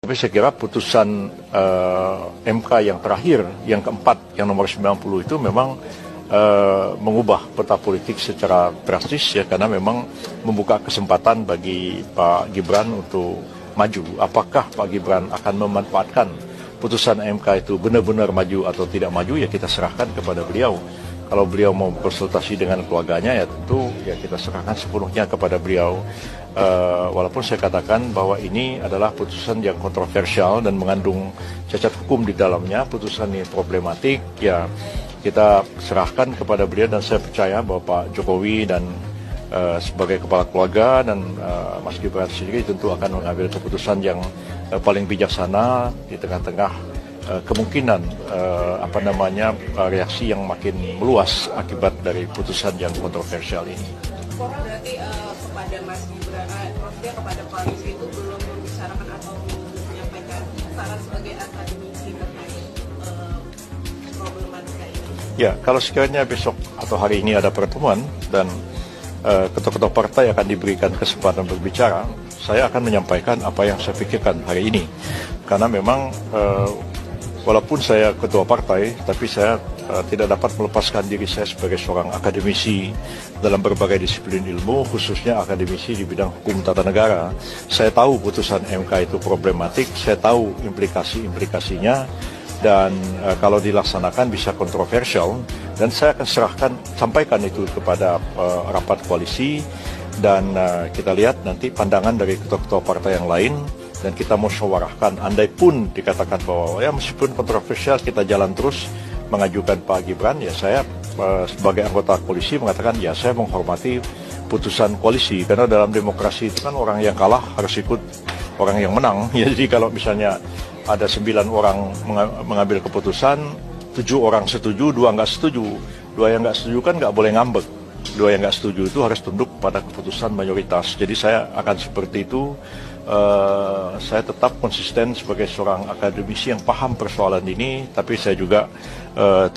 Tapi saya kira putusan MK yang terakhir, yang keempat, yang nomor 90 itu memang mengubah peta politik secara drastis ya, karena memang membuka kesempatan bagi Pak Gibran untuk maju. Apakah Pak Gibran akan memanfaatkan putusan MK itu benar-benar maju atau tidak maju, ya kita serahkan kepada beliau. Kalau beliau mau konsultasi dengan keluarganya, ya tentu ya kita serahkan sepenuhnya kepada beliau. Walaupun saya katakan bahwa ini adalah putusan yang kontroversial dan mengandung cacat hukum di dalamnya, putusan ini problematik, ya kita serahkan kepada beliau, dan saya percaya bahwa Pak Jokowi dan sebagai kepala keluarga dan Mas Gibran sendiri tentu akan mengambil keputusan yang paling bijaksana di tengah-tengah kemungkinan reaksi yang makin meluas akibat dari putusan yang kontroversial ini. Berarti kepada Mas Gibran, maksudnya kepada koalisi itu belum membicarakan atau menyampaikan saran sebagai akademisi terkait problematika ini? Ya, kalau sekiranya besok atau hari ini ada pertemuan dan ketua-ketua partai akan diberikan kesempatan berbicara, saya akan menyampaikan apa yang saya pikirkan hari ini. Karena memang walaupun saya ketua partai, tapi saya tidak dapat melepaskan diri saya sebagai seorang akademisi dalam berbagai disiplin ilmu, khususnya akademisi di bidang hukum tata negara. Saya tahu putusan MK itu problematik, saya tahu implikasi-implikasinya, dan kalau dilaksanakan bisa kontroversial, dan saya akan sampaikan itu kepada rapat koalisi, dan kita lihat nanti pandangan dari ketua-ketua partai yang lain, dan kita musyawarahkan. Andai pun dikatakan bahwa ya meskipun kontroversial kita jalan terus mengajukan Pak Gibran, ya saya sebagai anggota koalisi mengatakan ya saya menghormati putusan koalisi, karena dalam demokrasi itu kan orang yang kalah harus ikut orang yang menang. Jadi kalau misalnya ada 9 orang mengambil keputusan, 7 orang setuju, 2 nggak setuju. 2 yang nggak setuju kan nggak boleh ngambek. 2 yang nggak setuju itu harus tunduk pada keputusan mayoritas. Jadi saya akan seperti itu. Saya tetap konsisten sebagai seorang akademisi yang paham persoalan ini, tapi saya juga terlibat